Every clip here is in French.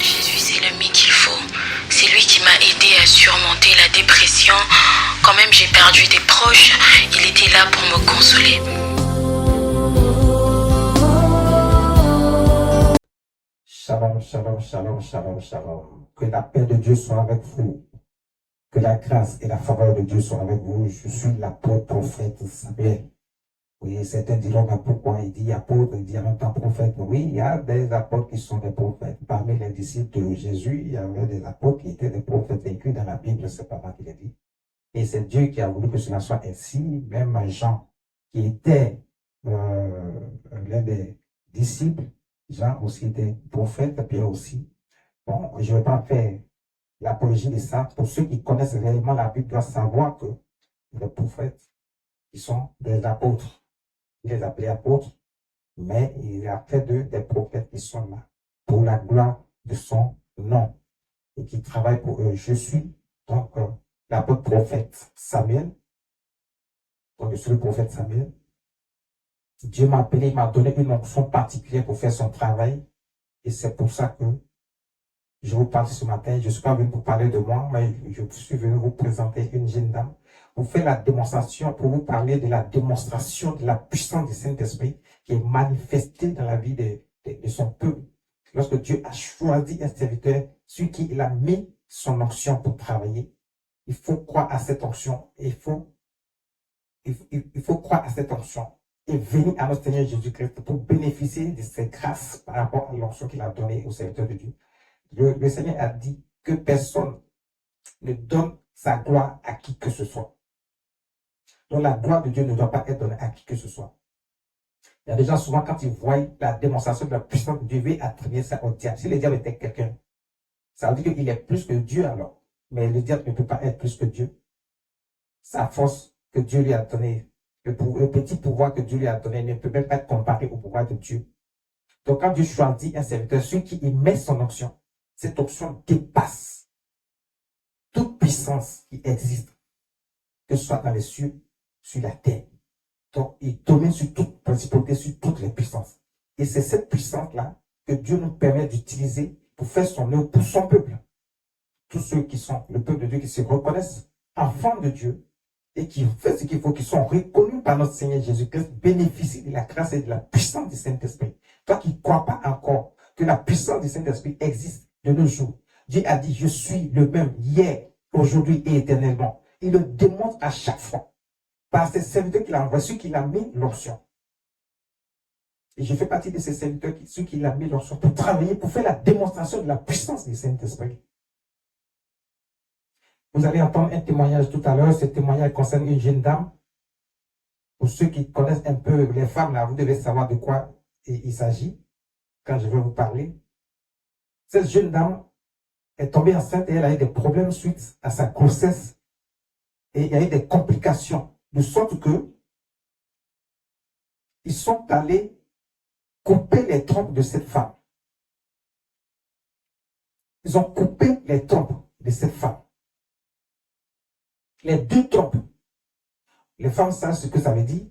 Jésus, c'est l'ami qu'il faut. C'est lui qui m'a aidé à surmonter la dépression. Quand même j'ai perdu des proches, il était là pour me consoler. Shalom, shalom, shalom, shalom, shalom. Que la paix de Dieu soit avec vous. Que la grâce et la faveur de Dieu soient avec vous. Je suis l'apôtre prophète Samuel. Oui, certains diront, mais pourquoi il dit apôtre, il dit en même temps prophète. Oui, il y a des apôtres qui sont des prophètes. Parmi les disciples de Jésus, il y avait des apôtres qui étaient des prophètes écrits dans la Bible, c'est pas moi qui l'ai dit. Et c'est Dieu qui a voulu que cela soit ainsi. Même Jean, qui était l'un des disciples, Jean aussi était prophète, Pierre aussi. Bon, je ne vais pas faire l'apologie de ça. Pour ceux qui connaissent réellement la Bible, doivent savoir que les prophètes, ils sont des apôtres. Il les appelait apôtres, mais il a fait d'eux des prophètes qui sont là pour la gloire de son nom et qui travaillent pour eux. Je suis donc l'apôtre prophète Samuel. Donc je suis le prophète Samuel. Dieu m'a appelé, il m'a donné une onction particulière pour faire son travail. Et c'est pour ça que je vous parle ce matin. Je ne suis pas venu pour parler de moi, mais je suis venu vous présenter une jeune dame pour faire la démonstration, pour vous parler de la démonstration de la puissance du Saint-Esprit qui est manifestée dans la vie de son peuple. Lorsque Dieu a choisi un serviteur sur qui il a mis son onction pour travailler, il faut croire à cette onction. Il faut croire à cette onction et venir à notre Seigneur Jésus-Christ pour bénéficier de ses grâces par rapport à l'onction qu'il a donnée au serviteur de Dieu. Le Seigneur a dit que personne ne donne sa gloire à qui que ce soit. Donc la gloire de Dieu ne doit pas être donnée à qui que ce soit. Il y a des gens souvent quand ils voient la démonstration de la puissance de Dieu, ils veulent attribuer ça au diable. Si le diable était quelqu'un, ça veut dire qu'il est plus que Dieu alors. Mais le diable ne peut pas être plus que Dieu. Sa force que Dieu lui a donnée, le petit pouvoir que Dieu lui a donné ne peut même pas être comparé au pouvoir de Dieu. Donc quand Dieu choisit un serviteur sur qui il met son onction, cette onction dépasse toute puissance qui existe, que ce soit dans les cieux, sur la terre. Donc, il domine sur toute principauté, sur toutes les puissances. Et c'est cette puissance-là que Dieu nous permet d'utiliser pour faire son œuvre pour son peuple. Tous ceux qui sont le peuple de Dieu, qui se reconnaissent enfants de Dieu et qui font ce qu'il faut, qui sont reconnus par notre Seigneur Jésus-Christ, bénéficient de la grâce et de la puissance du Saint-Esprit. Toi qui ne crois pas encore que la puissance du Saint-Esprit existe de nos jours, Dieu a dit, je suis le même hier, aujourd'hui et éternellement. Il le démontre à chaque fois par ses serviteurs qu'il a envoyés, ceux qu'il a mis l'onction. Et je fais partie de ces serviteurs, ceux qu'il a mis l'onction pour travailler, pour faire la démonstration de la puissance du Saint-Esprit. Vous allez entendre un témoignage tout à l'heure. Ce témoignage concerne une jeune dame. Pour ceux qui connaissent un peu les femmes, là, vous devez savoir de quoi il s'agit quand je vais vous parler. Cette jeune dame est tombée enceinte et elle a eu des problèmes suite à sa grossesse. Et il y a eu des complications. De sorte que ils sont allés couper les trompes de cette femme. Ils ont coupé les trompes de cette femme. Les deux trompes. Les femmes savent ce que ça veut dire.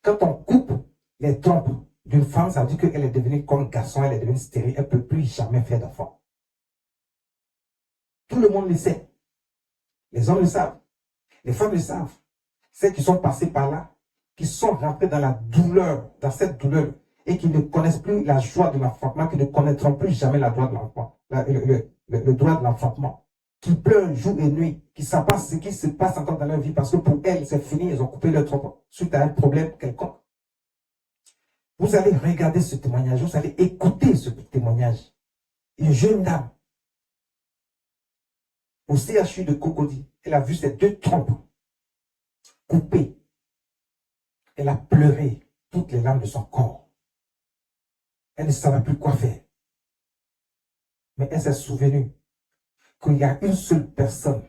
Quand on coupe les trompes d'une femme, ça veut dire qu'elle est devenue comme garçon, elle est devenue stérile, elle ne peut plus jamais faire d'enfant. Tout le monde le sait. Les hommes le savent. Les femmes le savent. Celles qui sont passées par là, qui sont rentrées dans la douleur, dans cette douleur, et qui ne connaissent plus la joie de l'enfantement, qui ne connaîtront plus jamais la joie de l'enfant, le droit de l'enfantement, qui pleurent jour et nuit, qui savent pas ce qui se passe encore dans leur vie, parce que pour elles, c'est fini, elles ont coupé leur trompe suite à un problème quelconque. Vous allez regarder ce témoignage, vous allez écouter ce témoignage. Une jeune dame, au CHU de Cocody, elle a vu ces deux trompes coupées. Elle a pleuré toutes les larmes de son corps. Elle ne savait plus quoi faire. Mais elle s'est souvenue qu'il y a une seule personne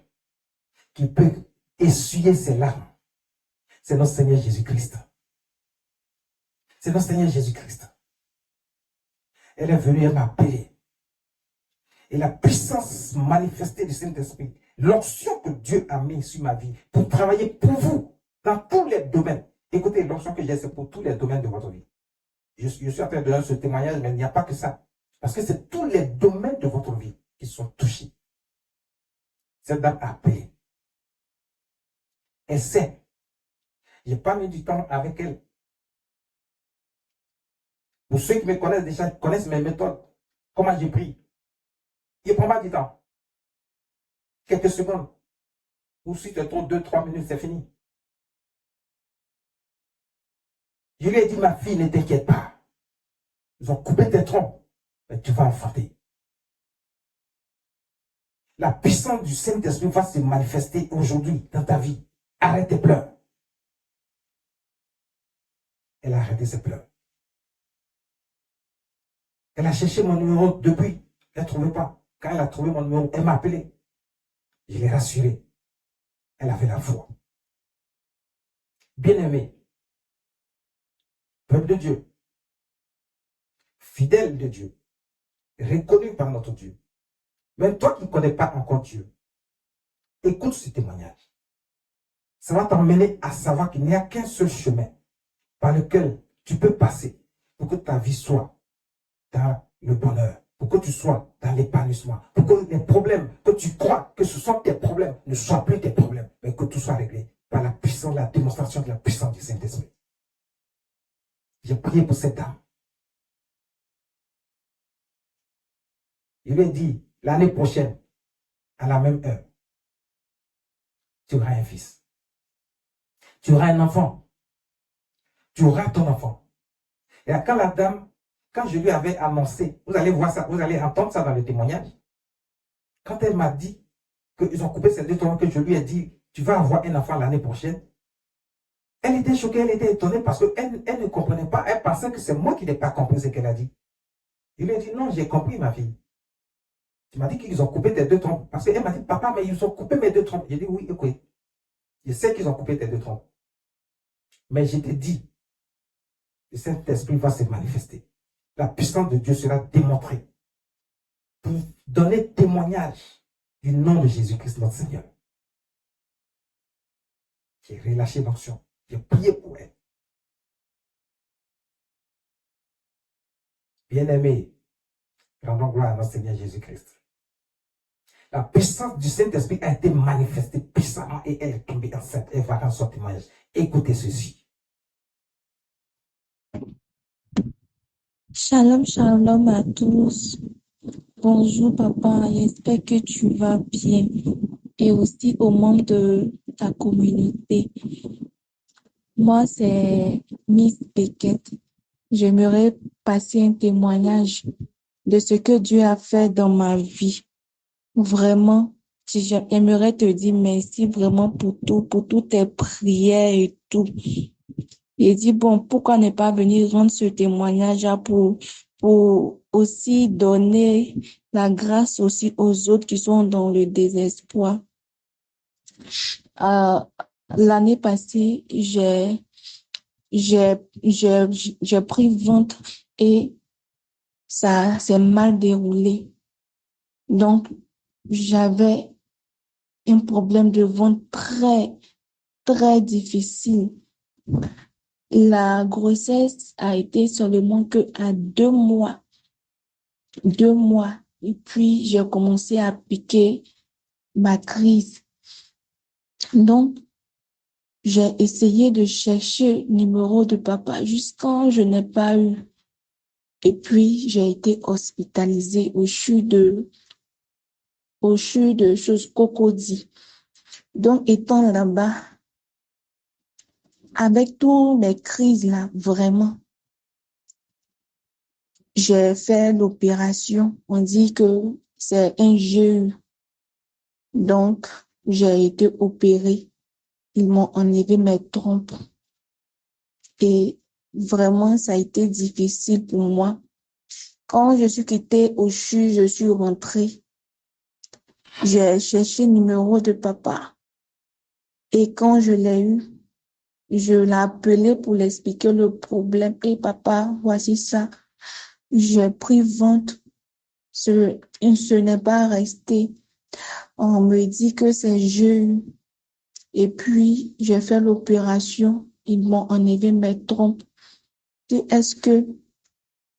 qui peut essuyer ses larmes. C'est notre Seigneur Jésus-Christ. C'est notre Seigneur Jésus-Christ. Elle est venue, elle m'a appelé. Et la puissance manifestée du Saint-Esprit, l'onction que Dieu a mis sur ma vie pour travailler pour vous dans tous les domaines. Écoutez, l'onction que j'ai, c'est pour tous les domaines de votre vie. Je suis en train de donner ce témoignage, mais il n'y a pas que ça. Parce que c'est tous les domaines de votre vie qui sont touchés. Cette dame a appelé. Elle sait. Je n'ai pas mis du temps avec elle. Pour ceux qui me connaissent déjà, connaissent mes méthodes. Comment j'ai pris. Il ne prend pas du temps. Quelques secondes. Ou si tu trouves 2-3 minutes, c'est fini. Je lui ai dit, ma fille, ne t'inquiète pas. Ils ont coupé tes troncs. Mais tu vas enfanter. La puissance du Saint-Esprit va se manifester aujourd'hui dans ta vie. Arrête tes pleurs. Elle a arrêté ses pleurs. Elle a cherché mon numéro depuis. Elle ne trouvait pas. Quand elle a trouvé mon numéro, elle m'a appelé. Je l'ai rassurée. Elle avait la foi. Bien-aimé, peuple de Dieu, fidèle de Dieu, reconnu par notre Dieu. Même toi qui ne connais pas encore Dieu, écoute ce témoignage. Ça va t'emmener à savoir qu'il n'y a qu'un seul chemin par lequel tu peux passer pour que ta vie soit dans le bonheur, pour que tu sois dans l'épanouissement, pour que les problèmes que tu crois que ce sont tes problèmes ne soient plus tes problèmes, mais que tout soit réglé par la puissance, la démonstration de la puissance du Saint-Esprit. J'ai prié pour cette dame. Il lui a dit, l'année prochaine, à la même heure, tu auras un fils. Tu auras un enfant. Tu auras ton enfant. Et quand la dame, quand je lui avais annoncé, vous allez voir ça, vous allez entendre ça dans le témoignage. Quand elle m'a dit qu'ils ont coupé ces deux troncs, que je lui ai dit, tu vas avoir un enfant l'année prochaine, elle était choquée, elle était étonnée parce qu'elle ne comprenait pas. Elle pensait que c'est moi qui n'ai pas compris ce qu'elle a dit. Il lui a dit, non, j'ai compris, ma fille. Tu m'as dit qu'ils ont coupé tes deux troncs. Parce qu'elle m'a dit, papa, mais ils ont coupé mes deux troncs. J'ai dit, oui, écoute. Je sais qu'ils ont coupé tes deux troncs. Mais je t'ai dit, le Saint-Esprit va se manifester. La puissance de Dieu sera démontrée pour donner témoignage du nom de Jésus-Christ, notre Seigneur. J'ai relâché l'onction. J'ai prié pour elle. Bien-aimé, rendons gloire à notre Seigneur Jésus-Christ. La puissance du Saint-Esprit a été manifestée puissamment et elle est tombée enceinte. Elle va rendre son témoignage. Écoutez ceci. Shalom, shalom à tous. Bonjour papa, j'espère que tu vas bien et aussi aux membres de ta communauté. Moi, c'est Miss Beckett. J'aimerais passer un témoignage de ce que Dieu a fait dans ma vie. Vraiment, j'aimerais te dire merci vraiment pour toutes tes prières et tout. J'ai dit, bon, pourquoi ne pas venir rendre ce témoignage pour aussi donner la grâce aussi aux autres qui sont dans le désespoir. L'année passée, j'ai pris ventre et ça s'est mal déroulé. Donc, j'avais un problème de ventre très, très difficile. La grossesse a été seulement que à 2 mois. 2 mois. Et puis, j'ai commencé à piquer ma crise. Donc, j'ai essayé de chercher le numéro de papa jusqu'à je n'ai pas eu. Et puis, j'ai été hospitalisée au CHU de choses Cocody. Donc, étant là-bas, avec toutes mes crises là, vraiment, j'ai fait l'opération. On dit que c'est un GU. Donc, j'ai été opérée. Ils m'ont enlevé mes trompes. Et vraiment, ça a été difficile pour moi. Quand je suis quittée au CHU, je suis rentrée. J'ai cherché le numéro de papa. Et quand je l'ai eu, je l'ai appelé pour lui expliquer le problème. Et papa, voici ça. J'ai pris ventre. Ce n'est pas resté. On me dit que c'est jeune. Et puis, j'ai fait l'opération. Ils m'ont enlevé mes trompes. Et est-ce que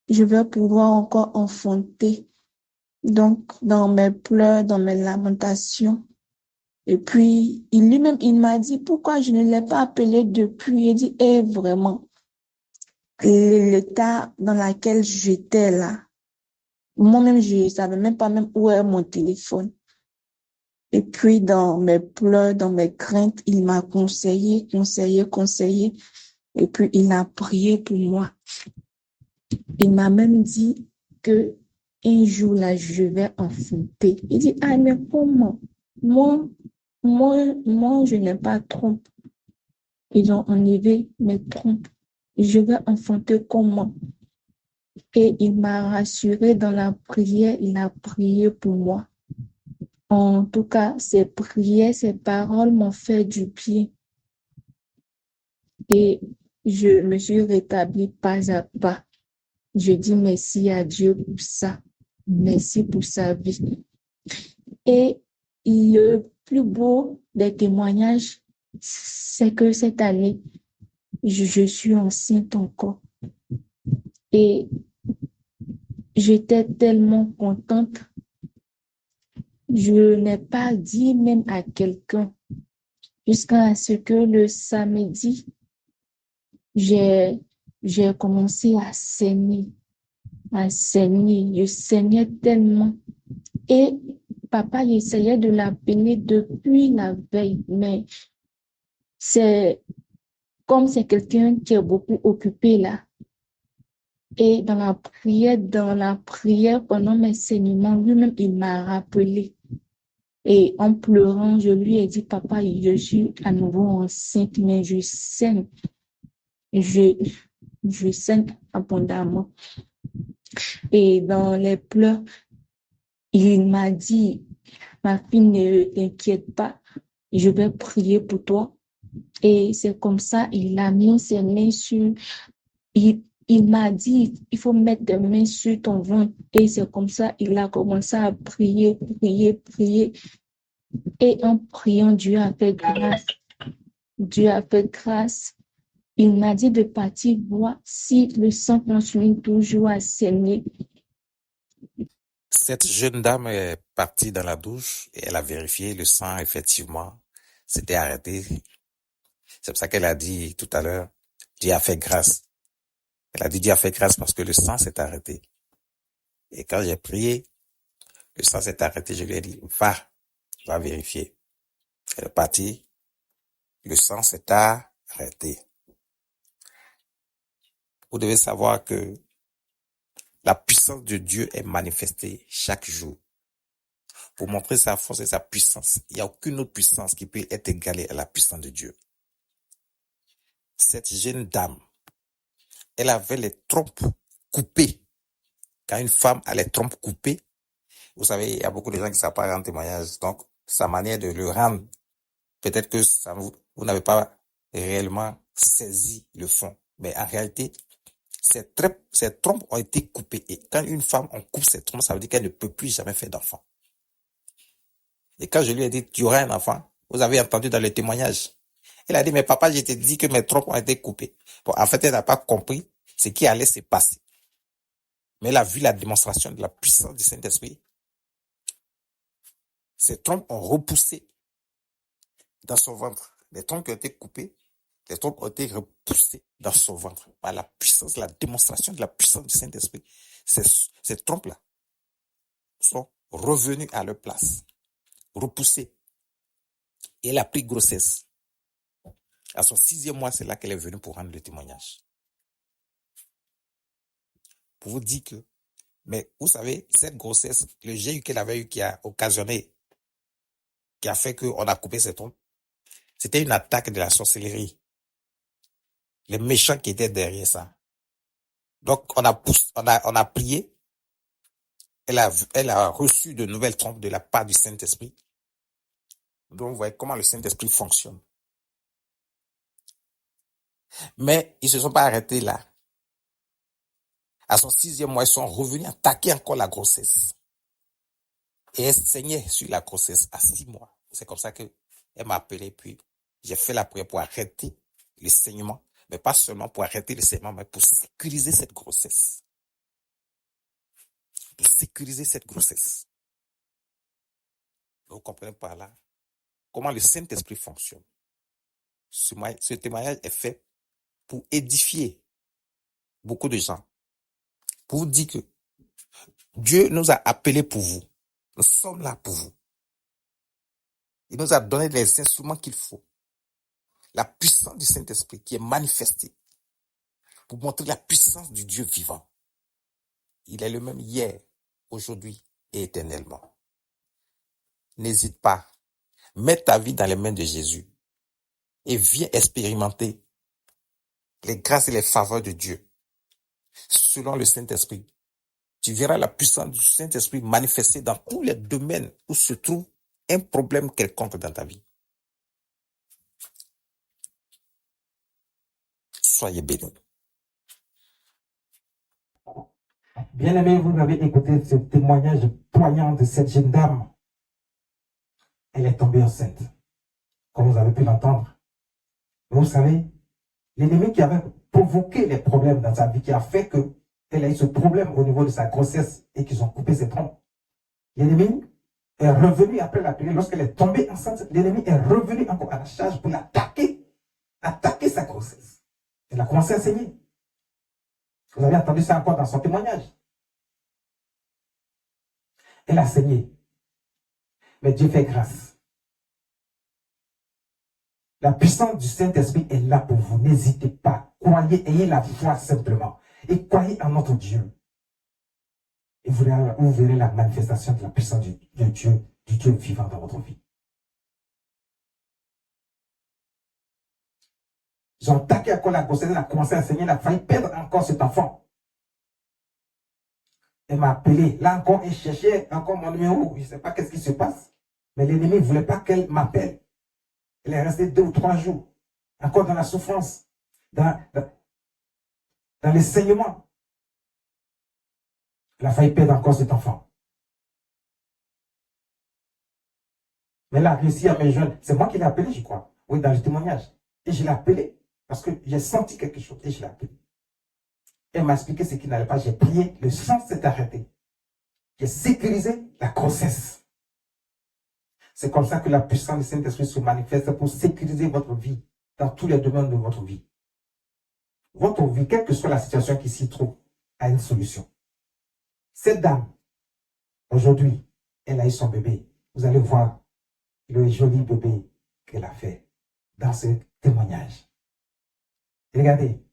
je vais pouvoir encore enfanter. Donc, dans mes pleurs, dans mes lamentations. Et puis, lui-même, il m'a dit, pourquoi je ne l'ai pas appelé depuis? Il dit, vraiment, l'état dans lequel j'étais là, moi-même, je ne savais même pas même où est mon téléphone. Et puis, dans mes pleurs, dans mes craintes, il m'a conseillé. Et puis, il a prié pour moi. Il m'a même dit que un jour là, je vais enfanter. Il dit, ah, mais comment? Moi, je n'ai pas trompe. Ils ont enlevé mes trompes. Je vais enfanter comment? Et il m'a rassuré dans la prière. Il a prié pour moi. En tout cas, ses prières, ses paroles m'ont fait du bien. Et je me suis rétablie pas à pas. Je dis merci à Dieu pour ça. Merci pour sa vie. Et le plus beau des témoignages, c'est que cette année, je suis enceinte encore. Et j'étais tellement contente. Je n'ai pas dit même à quelqu'un jusqu'à ce que le samedi, j'ai commencé à saigner. Je saignais tellement. Et papa, il essayait de l'appeler depuis la veille, mais c'est comme c'est quelqu'un qui est beaucoup occupé là. Et dans la prière pendant mes saignements, lui-même, il m'a rappelé. Et en pleurant, je lui ai dit, papa, je suis à nouveau enceinte, mais je saigne. Je saigne abondamment. Et dans les pleurs, il m'a dit, ma fille, ne t'inquiète pas, je vais prier pour toi. Et c'est comme ça, il a mis ses mains il m'a dit, il faut mettre des mains sur ton ventre. Et c'est comme ça, il a commencé à prier. Et en priant, Dieu a fait grâce. Dieu a fait grâce. Il m'a dit de partir voir si le sang continue toujours à saigner. Cette jeune dame est partie dans la douche et elle a vérifié le sang, effectivement, s'était arrêté. C'est pour ça qu'elle a dit tout à l'heure, Dieu a fait grâce. Elle a dit Dieu a fait grâce parce que le sang s'est arrêté. Et quand j'ai prié, le sang s'est arrêté, je lui ai dit, va vérifier. Elle est partie, le sang s'est arrêté. Vous devez savoir que la puissance de Dieu est manifestée chaque jour. Pour montrer sa force et sa puissance, il n'y a aucune autre puissance qui peut être égalée à la puissance de Dieu. Cette jeune dame, elle avait les trompes coupées. Quand une femme a les trompes coupées, vous savez, il y a beaucoup de gens qui ne savent pas rendre témoignage. Donc, sa manière de le rendre, peut-être que vous n'avez pas réellement saisi le fond. Mais en réalité, ces trompes ont été coupées. Et quand une femme, on coupe ses trompes, ça veut dire qu'elle ne peut plus jamais faire d'enfant. Et quand je lui ai dit, tu auras un enfant, vous avez entendu dans le témoignage. Elle a dit, mais papa, je t'ai dit que mes trompes ont été coupées. Bon, en fait, elle n'a pas compris ce qui allait se passer. Mais elle a vu la démonstration de la puissance du Saint-Esprit. Ces trompes ont repoussé dans son ventre. Les trompes qui ont été coupées, les trompes ont été repoussées dans son ventre par la puissance, la démonstration de la puissance du Saint-Esprit. Ces trompes-là sont revenues à leur place, repoussées. Et elle a pris grossesse. À son 6e mois, c'est là qu'elle est venue pour rendre le témoignage. Pour vous dire que, mais vous savez, cette grossesse, le jet qu'elle avait eu qui a occasionné, qui a fait qu'on a coupé ses trompes, c'était une attaque de la sorcellerie. Les méchants qui étaient derrière ça. Donc, on a prié. Elle a reçu de nouvelles trompes de la part du Saint-Esprit. Donc, vous voyez comment le Saint-Esprit fonctionne. Mais ils se sont pas arrêtés là. À son 6e mois, ils sont revenus attaquer encore la grossesse. Et elle saignait sur la grossesse à 6 mois. C'est comme ça qu'elle m'a appelé, puis j'ai fait la prière pour arrêter le saignement. Mais pas seulement pour arrêter le saignement, mais pour sécuriser cette grossesse. pour sécuriser cette grossesse. Vous comprenez par là comment le Saint-Esprit fonctionne. Ce témoignage est fait pour édifier beaucoup de gens, pour vous dire que Dieu nous a appelés pour vous. Nous sommes là pour vous. Il nous a donné les instruments qu'il faut. La puissance du Saint-Esprit qui est manifestée pour montrer la puissance du Dieu vivant. Il est le même hier, aujourd'hui et éternellement. N'hésite pas. Mets ta vie dans les mains de Jésus et viens expérimenter les grâces et les faveurs de Dieu. Selon le Saint-Esprit, tu verras la puissance du Saint-Esprit manifestée dans tous les domaines où se trouve un problème quelconque dans ta vie. Soyez bénis. Bien-aimés, vous avez écouté ce témoignage poignant de cette jeune dame. Elle est tombée enceinte, comme vous avez pu l'entendre. Vous savez, l'ennemi qui avait provoqué les problèmes dans sa vie, qui a fait qu'elle a eu ce problème au niveau de sa grossesse et qu'ils ont coupé ses trompes. L'ennemi est revenu après la prière. Lorsqu'elle est tombée enceinte, l'ennemi est revenu encore à la charge pour l'attaquer, attaquer sa grossesse. Elle a commencé à saigner. Vous avez entendu ça encore dans son témoignage. Elle a saigné. Mais Dieu fait grâce. La puissance du Saint-Esprit est là pour vous. N'hésitez pas. Croyez, ayez la foi simplement. Et croyez en notre Dieu. Et vous verrez la manifestation de la puissance du Dieu vivant dans votre vie. Ils ont attaqué encore la grossesse, elle a commencé à saigner, elle a failli perdre encore cet enfant. Elle m'a appelé. Là encore, elle cherchait encore mon numéro. Je ne sais pas qu'est-ce qui se passe. Mais l'ennemi ne voulait pas qu'elle m'appelle. Elle est restée 2 ou 3 jours. Encore dans la souffrance. Dans les saignements. Elle a failli perdre encore cet enfant. Mais elle a réussi à me joindre. C'est moi qui l'ai appelé, je crois. Oui, dans le témoignage. Et je l'ai appelé parce que j'ai senti quelque chose. Et je l'ai appelé. Elle m'a expliqué ce qui n'allait pas. J'ai prié. Le sang s'est arrêté. J'ai sécurisé la grossesse. C'est comme ça que la puissance du Saint-Esprit se manifeste pour sécuriser votre vie dans tous les domaines de votre vie. Votre vie, quelle que soit la situation qui s'y trouve, a une solution. Cette dame, aujourd'hui, elle a eu son bébé. Vous allez voir le joli bébé qu'elle a fait dans ce témoignage. Regardez.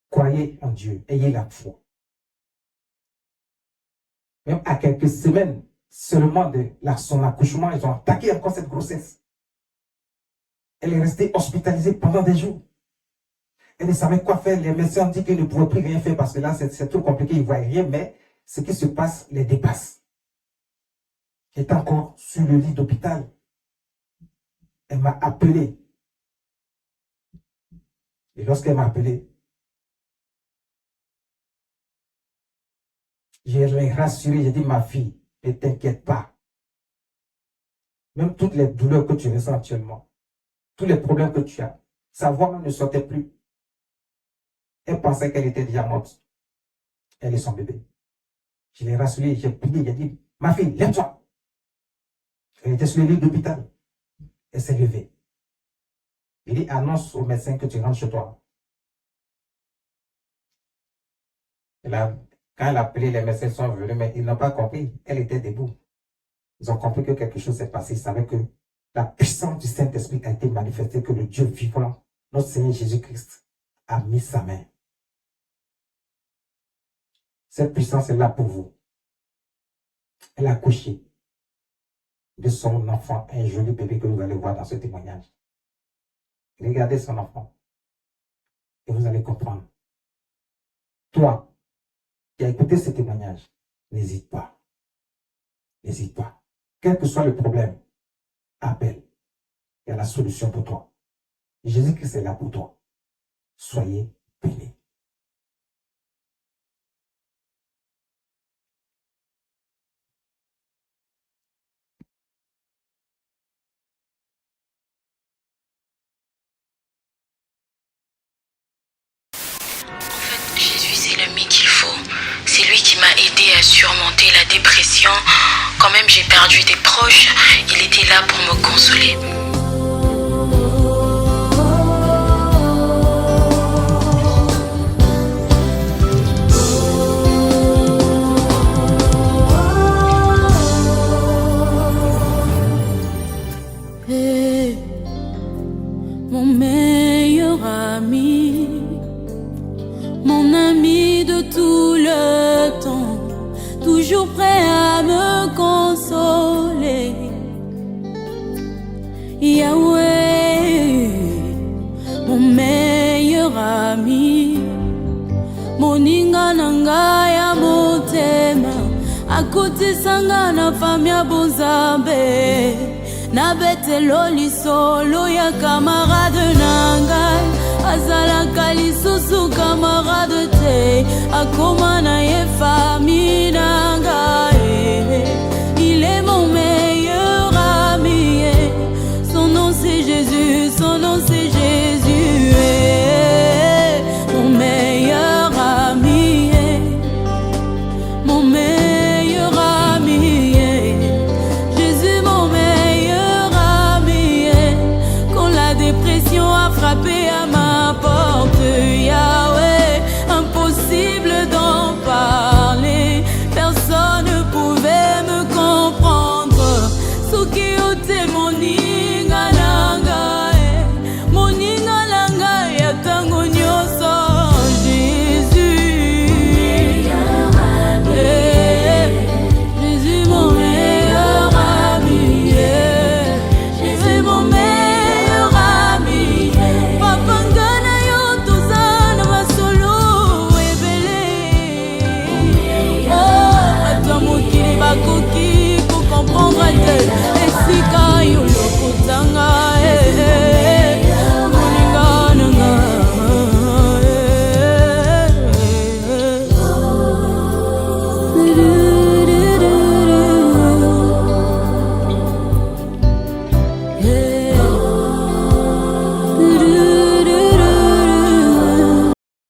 Croyez en Dieu. Ayez la foi. Même à quelques semaines seulement de son accouchement, ils ont attaqué encore cette grossesse. Elle est restée hospitalisée pendant des jours. Elle ne savait quoi faire. Les médecins ont dit qu'ils ne pouvaient plus rien faire parce que là, c'est trop compliqué, ils ne voient rien, mais ce qui se passe les dépasse. Elle est encore sur le lit d'hôpital. Elle m'a appelé. Et lorsqu'elle m'a appelé, je l'ai rassurée, j'ai dit, ma fille, ne t'inquiète pas. Même toutes les douleurs que tu ressens actuellement, tous les problèmes que tu as, sa voix même ne sortait plus. Elle pensait qu'elle était déjà morte. Elle est son bébé. Je l'ai rassurée, j'ai prié, j'ai dit, ma fille, lève-toi. Elle était sur le lit d'hôpital. Elle s'est levée. Il dit, annonce au médecin que tu rentres chez toi. Quand elle a appelé, les médecins sont venus, mais ils n'ont pas compris. Elle était debout. Ils ont compris que quelque chose s'est passé. Ils savaient que la puissance du Saint-Esprit a été manifestée, que le Dieu vivant, notre Seigneur Jésus-Christ, a mis sa main. Cette puissance est là pour vous. Elle a accouché de son enfant, un joli bébé que vous allez voir dans ce témoignage. Regardez son enfant et vous allez comprendre. Toi, qui as écouté ce témoignage, n'hésite pas. N'hésite pas. Quel que soit le problème, appelle. Il y a la solution pour toi. Jésus-Christ est là pour toi. Soyez bénis. En fait, Jésus, c'est l'ami qu'il faut. C'est lui qui m'a aidé à surmonter la dépression. Quand même j'ai perdu des proches, il était là pour me consoler. Mon meilleur ami, mon ami de tout le temps, toujours prêt à me consoler. Yahweh, mon meilleur ami, moninga nanga ya motema, akutisanga na famia bonzambe. Na betelo lisolo ya camarade nangai, azalaka lisusu camarade te, akoma na ye famille nangai. Il est mon meilleur ami, son nom c'est Jésus, son nom c'est Jésus. Mon meilleur ami, mon meilleur